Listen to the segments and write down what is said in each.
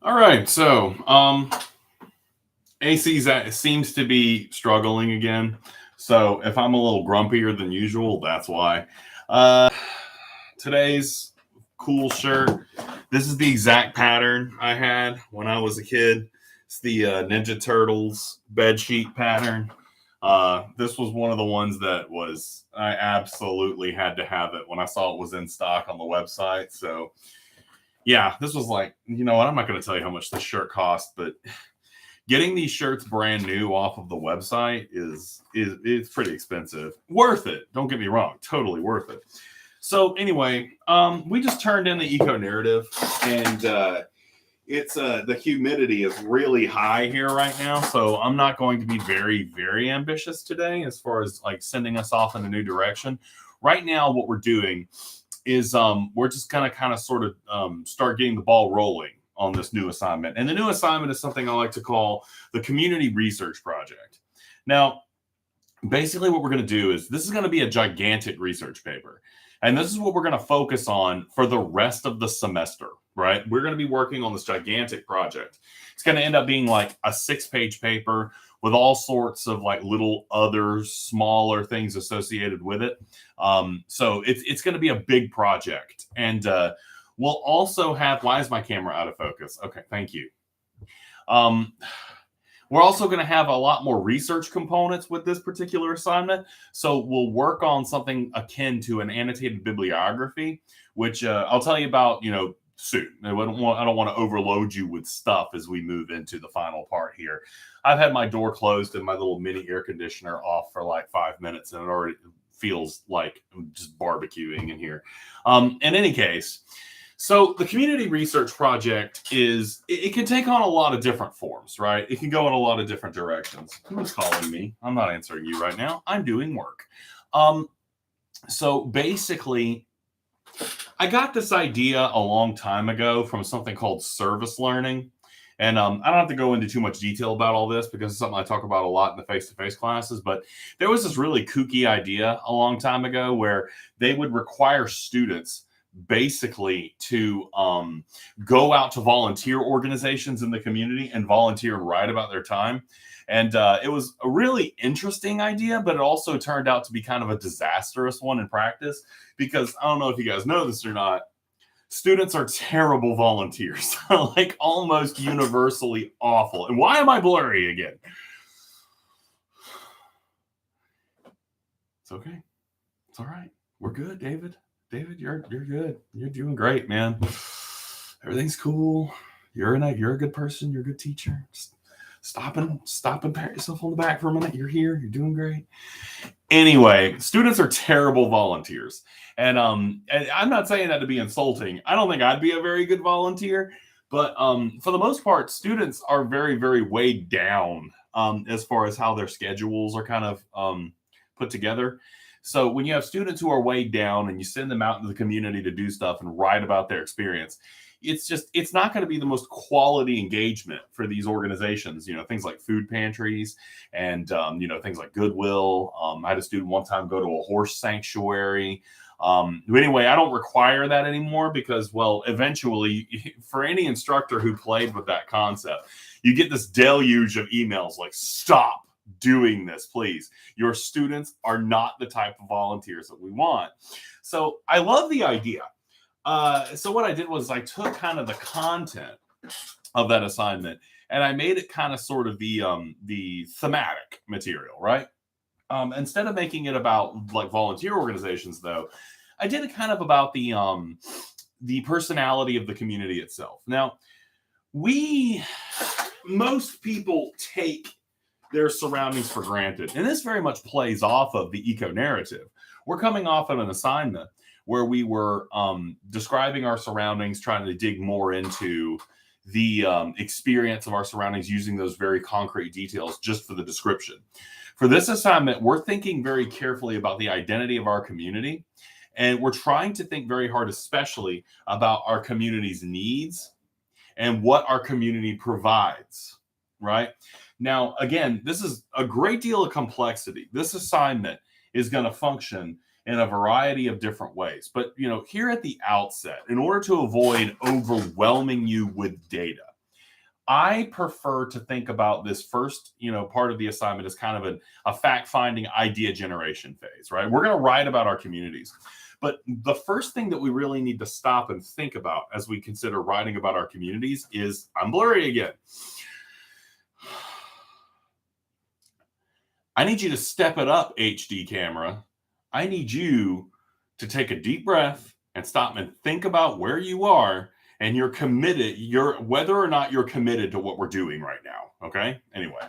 All right, so seems to be struggling again. So if I'm a little grumpier than usual, that's why. Today's cool shirt. This is the exact pattern I had when I was a kid. It's the Ninja Turtles bed sheet pattern. This was one of the ones that was I absolutely had to have it when I saw it was in stock on the website. So yeah, this was like, you know what? I'm not going to tell you how much this shirt cost, but getting these shirts brand new off of the website is it's pretty expensive. Worth it. Don't get me wrong, totally worth it. So anyway, we just turned in the eco narrative, and it's the humidity is really high here right now. So I'm not going to be very ambitious today as far as like sending us off in a new direction. Right now, what we're doing is we're just gonna kind of sort of start getting the ball rolling on this new assignment. And the new assignment is something I like to call the community research project. Now, basically what we're going to do is this is going to be a gigantic research paper. And this is what we're going to focus on for the rest of the semester, right? We're going to be working on this gigantic project. It's going to end up being like a 6-page paper with all sorts of like little other smaller things associated with it. So it's going to be a big project. And we'll also have, why is my camera out of focus? Okay, thank you. We're also going to have a lot more research components with this particular assignment. So we'll work on something akin to an annotated bibliography, which I'll tell you about, soon. I don't want to overload you with stuff as we move into the final part here. I've had my door closed and my little mini air conditioner off for like 5 minutes, and it already feels like I'm just barbecuing in here. In any case, so the community research project it can take on a lot of different forms, right? It can go in a lot of different directions. Who's calling me? I'm not answering you right now. I'm doing work. So basically, I got this idea a long time ago from something called service learning. And I don't have to go into too much detail about all this because it's something I talk about a lot in the face-to-face classes. But there was this really kooky idea a long time ago where they would require students basically to go out to volunteer organizations in the community and volunteer and write about their time. And it was a really interesting idea, but it also turned out to be kind of a disastrous one in practice because I don't know if you guys know this or not. Students are terrible volunteers, like almost universally awful. And why am I blurry again? It's okay. It's all right. We're good, David. David, you're good. You're doing great, man. Everything's cool. You're a good person. You're a good teacher. Just stop and pat yourself on the back for a minute. You're here. You're doing great. Anyway, students are terrible volunteers. And I'm not saying that to be insulting. I don't think I'd be a very good volunteer, but for the most part, students are very weighed down as far as how their schedules are kind of put together. So when you have students who are weighed down and you send them out into the community to do stuff and write about their experience, it's not going to be the most quality engagement for these organizations. Things like food pantries and things like Goodwill. I had a student one time go to a horse sanctuary. But anyway, I don't require that anymore because, well, eventually, for any instructor who played with that concept, you get this deluge of emails like, stop doing this, please. Your students are not the type of volunteers that we want. So I love the idea. So what I did was I took kind of the content of that assignment and I made it kind of sort of the thematic material, right? Instead of making it about like volunteer organizations, though, I did it kind of about the personality of the community itself. Now, most people take their surroundings for granted, and this very much plays off of the eco narrative. We're coming off of an assignment where we were describing our surroundings, trying to dig more into the experience of our surroundings using those very concrete details just for the description. For this assignment, we're thinking very carefully about the identity of our community, and we're trying to think very hard, especially about our community's needs and what our community provides, right? Now, again, this is a great deal of complexity. This assignment is going to function in a variety of different ways. But, here at the outset, in order to avoid overwhelming you with data, I prefer to think about this first, part of the assignment as kind of a fact-finding idea generation phase, right? We're going to write about our communities. But the first thing that we really need to stop and think about as we consider writing about our communities is, I'm blurry again. I need you to step it up, HD camera. I need you to take a deep breath and stop and think about where you are and you're committed, whether or not you're committed to what we're doing right now. Okay. Anyway,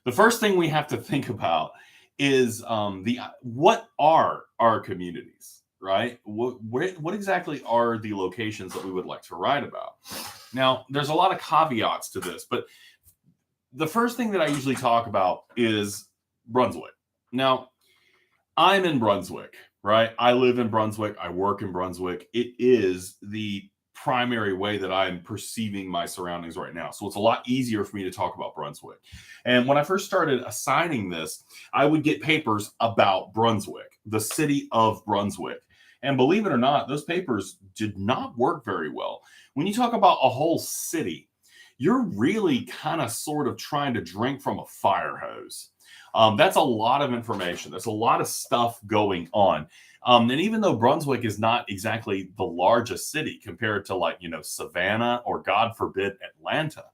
the first thing we have to think about is what are our communities, right? What exactly are the locations that we would like to write about? Now, there's a lot of caveats to this, but the first thing that I usually talk about is Brunswick. Now, I'm in Brunswick, right? I live in Brunswick. I work in Brunswick. It is the primary way that I'm perceiving my surroundings right now. So it's a lot easier for me to talk about Brunswick. And when I first started assigning this, I would get papers about Brunswick, the city of Brunswick. And believe it or not, those papers did not work very well. When you talk about a whole city, you're really kind of sort of trying to drink from a fire hose. That's a lot of information. There's a lot of stuff going on. And even though Brunswick is not exactly the largest city compared to Savannah or God forbid Atlanta,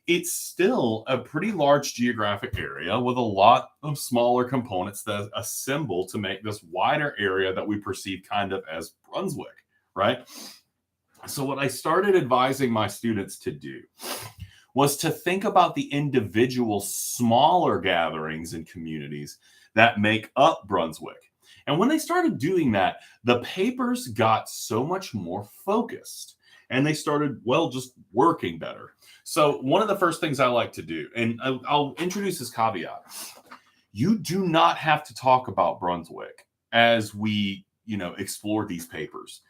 it's still a pretty large geographic area with a lot of smaller components that assemble to make this wider area that we perceive kind of as Brunswick, right? So what I started advising my students to do was to think about the individual smaller gatherings and communities that make up Brunswick. And when they started doing that, the papers got so much more focused and they started, just working better. So one of the first things I like to do, and I'll introduce this caveat, you do not have to talk about Brunswick as we, explore these papers.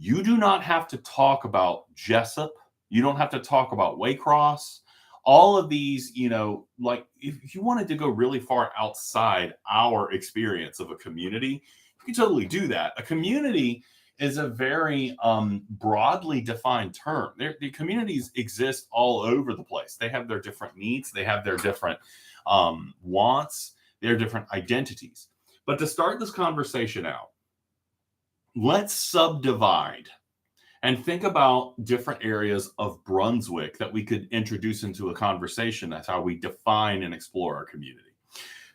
You do not have to talk about Jessup. You don't have to talk about Waycross. All of these, if you wanted to go really far outside our experience of a community, you can totally do that. A community is a very broadly defined term. The communities exist all over the place. They have their different needs. They have their different wants, their different identities. But to start this conversation out, let's subdivide and think about different areas of Brunswick that we could introduce into a conversation. That's how we define and explore our community.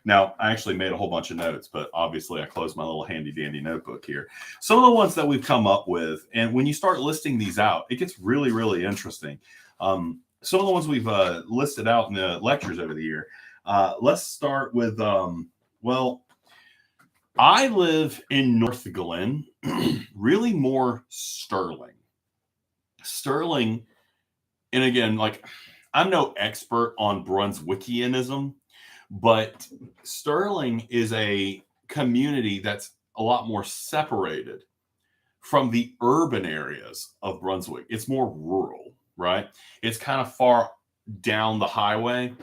Now, I actually made a whole bunch of notes, but obviously I closed my little handy dandy notebook here. Some of the ones that we've come up with, and when you start listing these out, it gets really, really interesting. Some of the ones we've listed out in the lectures over the year. Let's start with, I live in North Glen, really more Sterling. Sterling, and again, I'm no expert on Brunswickianism, but Sterling is a community that's a lot more separated from the urban areas of Brunswick. It's more rural, right? It's kind of far down the highway.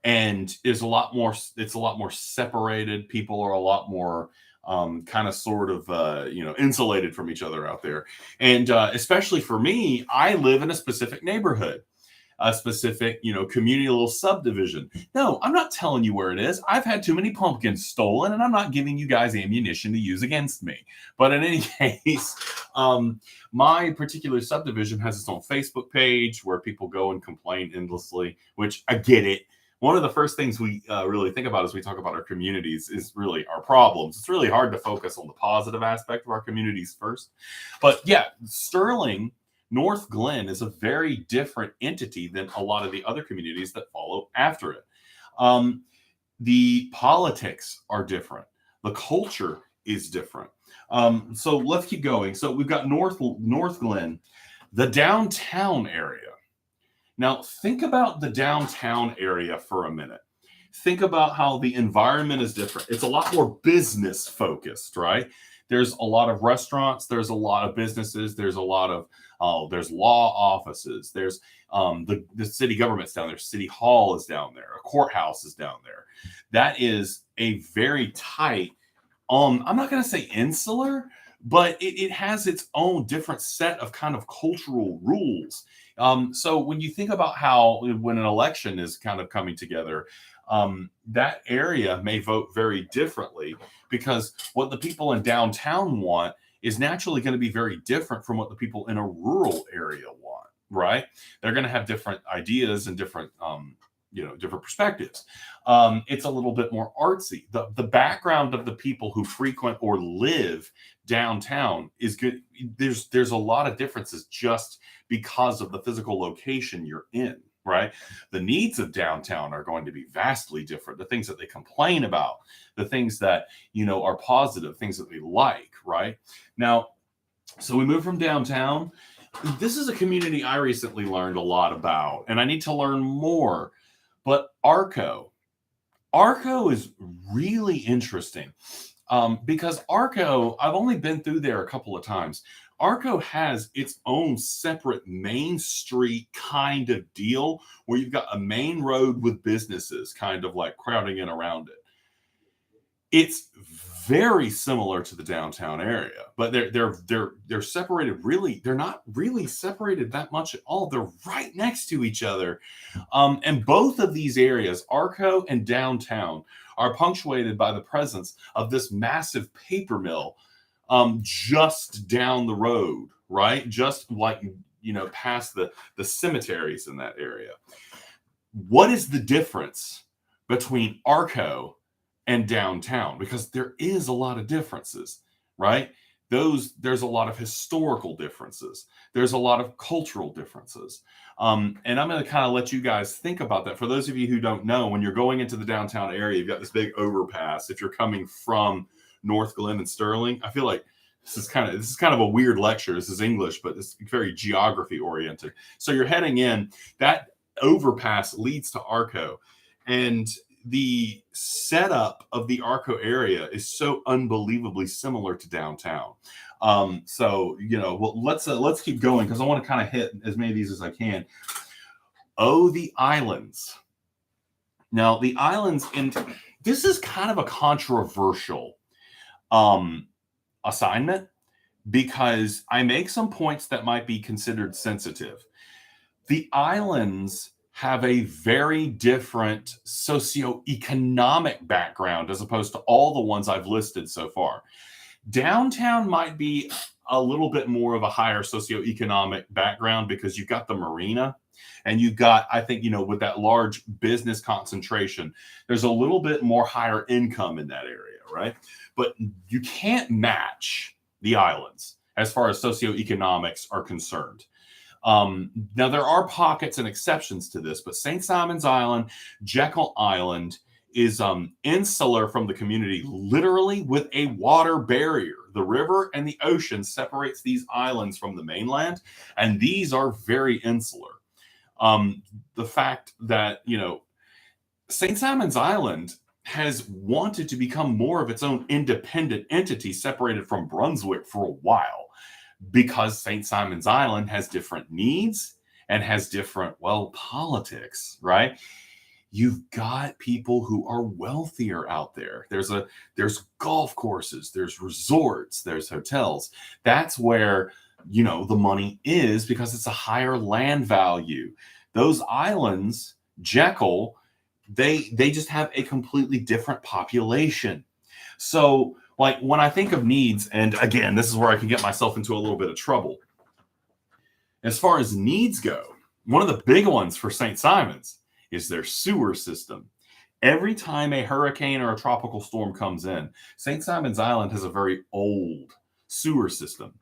And it's a lot more separated. People are a lot more kind of sort of, insulated from each other out there. And especially for me, I live in a specific neighborhood, a specific, community, little subdivision. No, I'm not telling you where it is. I've had too many pumpkins stolen and I'm not giving you guys ammunition to use against me. But in any case, my particular subdivision has its own Facebook page where people go and complain endlessly, which I get it. One of the first things we really think about as we talk about our communities is really our problems. It's really hard to focus on the positive aspect of our communities first. But yeah, Sterling, North Glen is a very different entity than a lot of the other communities that follow after it. The politics are different. The culture is different. So let's keep going. So we've got North Glen, the downtown area. Now, think about the downtown area for a minute. Think about how the environment is different. It's a lot more business focused, right? There's a lot of restaurants. There's a lot of businesses. There's a lot of, there's law offices. There's the city government's down there. City Hall is down there. A courthouse is down there. That is a very tight, I'm not going to say insular, but it has its own different set of kind of cultural rules. So when you think about how when an election is kind of coming together, that area may vote very differently because what the people in downtown want is naturally going to be very different from what the people in a rural area want, right? They're going to have different ideas and different, different perspectives. It's a little bit more artsy. The background of the people who frequent or live downtown is good. There's a lot of differences just because of the physical location you're in, right? The needs of downtown are going to be vastly different. The things that they complain about, the things that, are positive, things that they like, right? Now, so we move from downtown. This is a community I recently learned a lot about, and I need to learn more. But Arco is really interesting because Arco, I've only been through there a couple of times. Arco has its own separate main street kind of deal where you've got a main road with businesses kind of like crowding in around it. It's very similar to the downtown area, but they're separated. Really, they're not really separated that much at all. They're right next to each other, and both of these areas, Arco and downtown, are punctuated by the presence of this massive paper mill just down the road, right? Just like past the cemeteries in that area. What is the difference between Arco and downtown? Because there is a lot of differences, right? There's a lot of historical differences. There's a lot of cultural differences. And I'm going to kind of let you guys think about that. For those of you who don't know, when you're going into the downtown area, you've got this big overpass. If you're coming from North Glen and Sterling, I feel like this is kind of a weird lecture. This is English, but it's very geography oriented. So you're heading in. That overpass leads to Arco, and the setup of the Arco area is so unbelievably similar to downtown. Let's keep going because I want to kind of hit as many of these as I can. The islands. Now, the islands, and this is kind of a controversial assignment because I make some points that might be considered sensitive. The islands have a very different socioeconomic background as opposed to all the ones I've listed so far. Downtown might be a little bit more of a higher socioeconomic background because you've got the marina and you've got, I think, with that large business concentration, there's a little bit more higher income in that area, right? But you can't match the islands as far as socioeconomics are concerned. Now, there are pockets and exceptions to this, but St. Simon's Island, Jekyll Island is insular from the community, literally with a water barrier. The river and the ocean separates these islands from the mainland, and these are very insular. The fact that, St. Simon's Island has wanted to become more of its own independent entity separated from Brunswick for a while, because St. Simon's Island has different needs and has different, politics, right? You've got people who are wealthier out there. There's golf courses, there's resorts, there's hotels. That's where, the money is because it's a higher land value. Those islands, Jekyll, they just have a completely different population. So, like, when I think of needs, and again, this is where I can get myself into a little bit of trouble. As far as needs go, one of the big ones for St. Simon's is their sewer system. Every time a hurricane or a tropical storm comes in, St. Simon's Island has a very old sewer system,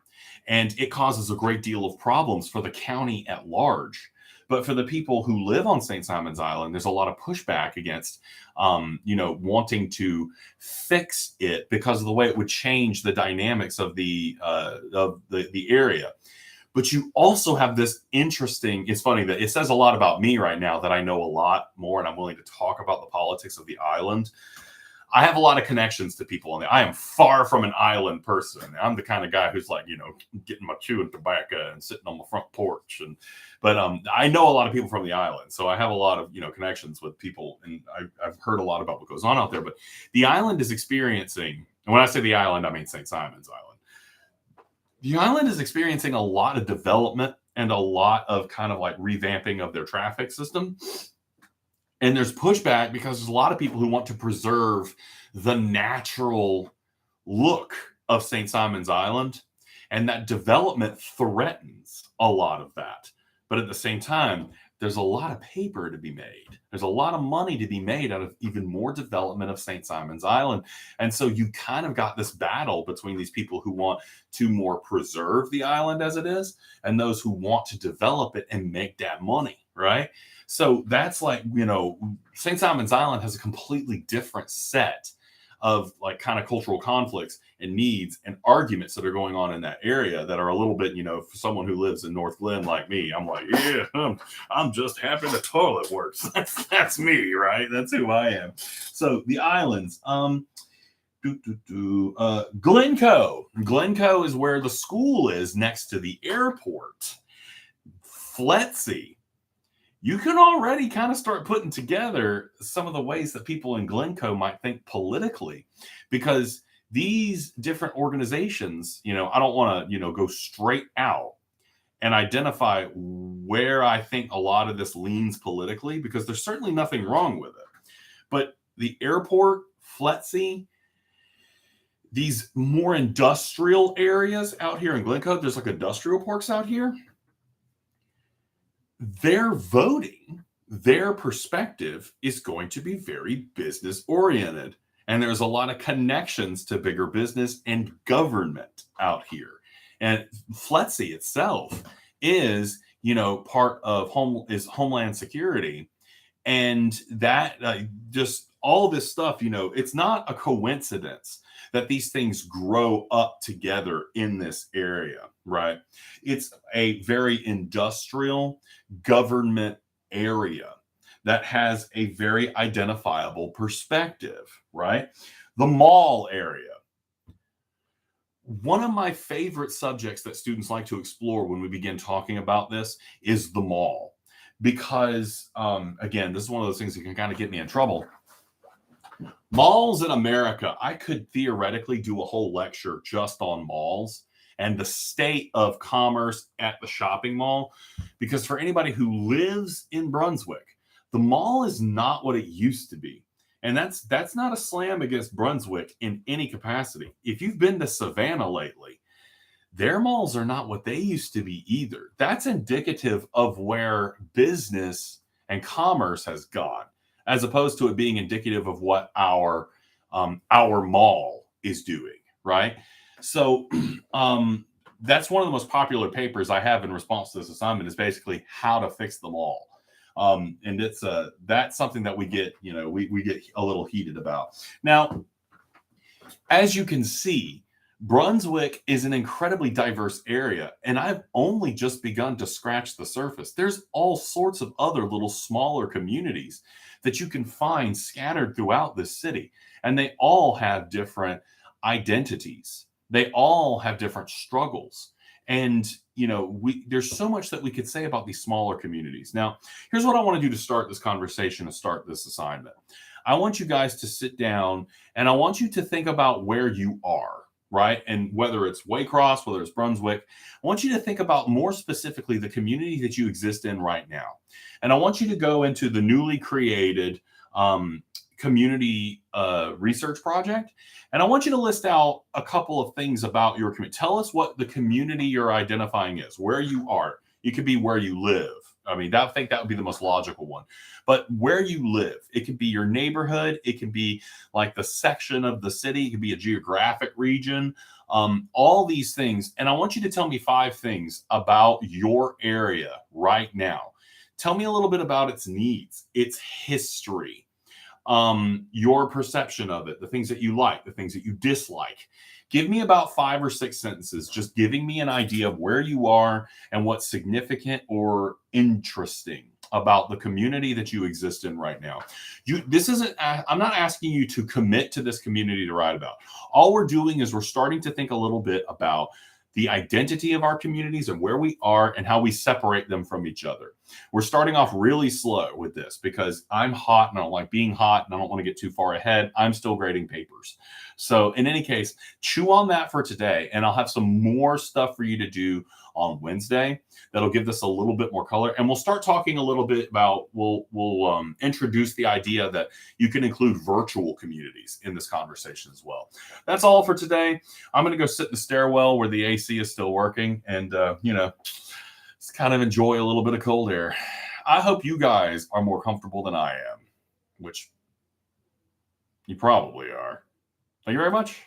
and it causes a great deal of problems for the county at large. But for the people who live on St. Simon's Island, there's a lot of pushback against, wanting to fix it because of the way it would change the dynamics of the area. But you also have this interesting, it's funny that it says a lot about me right now that I know a lot more and I'm willing to talk about the politics of the island. I have a lot of connections to people on there. I am far from an island person. I'm the kind of guy who's like, getting my chewing tobacco and sitting on my front porch. But I know a lot of people from the island. So I have a lot of, connections with people. And I've heard a lot about what goes on out there. But the island is experiencing, and when I say the island, I mean St. Simon's Island. The island is experiencing a lot of development and a lot of kind of like revamping of their traffic system. And there's pushback because there's a lot of people who want to preserve the natural look of St. Simon's Island, and that development threatens a lot of that. But at the same time, there's a lot of paper to be made. There's a lot of money to be made out of even more development of St. Simon's Island. And so you kind of got this battle between these people who want to more preserve the island as it is, and those who want to develop it and make that money, right? So that's like, St. Simon's Island has a completely different set of like kind of cultural conflicts and needs and arguments that are going on in that area that are a little bit, for someone who lives in North Glen like me, I'm like, yeah, I'm just happy the toilet works. That's me, right? That's who I am. So the islands, Glencoe. Glencoe is where the school is next to the airport. Fletsy. You can already kind of start putting together some of the ways that people in Glencoe might think politically, because these different organizations, I don't want to, go straight out and identify where I think a lot of this leans politically, because there's certainly nothing wrong with it. But the airport, Fletsy, these more industrial areas out here in Glencoe, there's like industrial parks out here. Their voting, their perspective is going to be very business oriented. And there's a lot of connections to bigger business and government out here. And Fletsy itself is, part of Homeland Security. And that just all this stuff, it's not a coincidence that these things grow up together in this area, right? It's a very industrial government area that has a very identifiable perspective, right? The mall area. One of my favorite subjects that students like to explore when we begin talking about this is the mall. Because, again, this is one of those things that can kind of get me in trouble. Malls in America, I could theoretically do a whole lecture just on malls and the state of commerce at the shopping mall. Because for anybody who lives in Brunswick, the mall is not what it used to be. And that's not a slam against Brunswick in any capacity. If you've been to Savannah lately, their malls are not what they used to be either. That's indicative of where business and commerce has gone, as opposed to it being indicative of what our mall is doing, right? So that's one of the most popular papers I have in response to this assignment, is basically how to fix the mall. And it's that's something that we get, we get a little heated about. Now, as you can see, Brunswick is an incredibly diverse area, and I've only just begun to scratch the surface. There's all sorts of other little smaller communities that you can find scattered throughout this city, and they all have different identities. They all have different struggles. And, there's so much that we could say about these smaller communities. Now, here's what I want to do to start this conversation, to start this assignment. I want you guys to sit down, and I want you to think about where you are, right? And whether it's Waycross, whether it's Brunswick, I want you to think about more specifically the community that you exist in right now. And I want you to go into the newly created community research project. And I want you to list out a couple of things about your community. Tell us what the community you're identifying is, where you are. It could be where you live. I mean, I think that would be the most logical one. But where you live, it could be your neighborhood. It can be like the section of the city. It could be a geographic region. All these things. And I want you to tell me 5 things about your area right now. Tell me a little bit about its needs, its history, your perception of it, the things that you like, the things that you dislike. Give me about 5 or 6 sentences, just giving me an idea of where you are and what's significant or interesting about the community that you exist in right now. I'm not asking you to commit to this community to write about. All we're doing is we're starting to think a little bit about the identity of our communities and where we are and how we separate them from each other. we're starting off really slow with this because I'm hot and I don't like being hot and I don't want to get too far ahead. I'm still grading papers. So in any case, chew on that for today, and I'll have some more stuff for you to do on Wednesday that'll give this a little bit more color. And we'll start talking a little bit about, we'll introduce the idea that you can include virtual communities in this conversation as well. That's all for today. I'm going to go sit in the stairwell where the AC is still working and, just kind of enjoy a little bit of cold air. I hope you guys are more comfortable than I am, which you probably are. Thank you very much.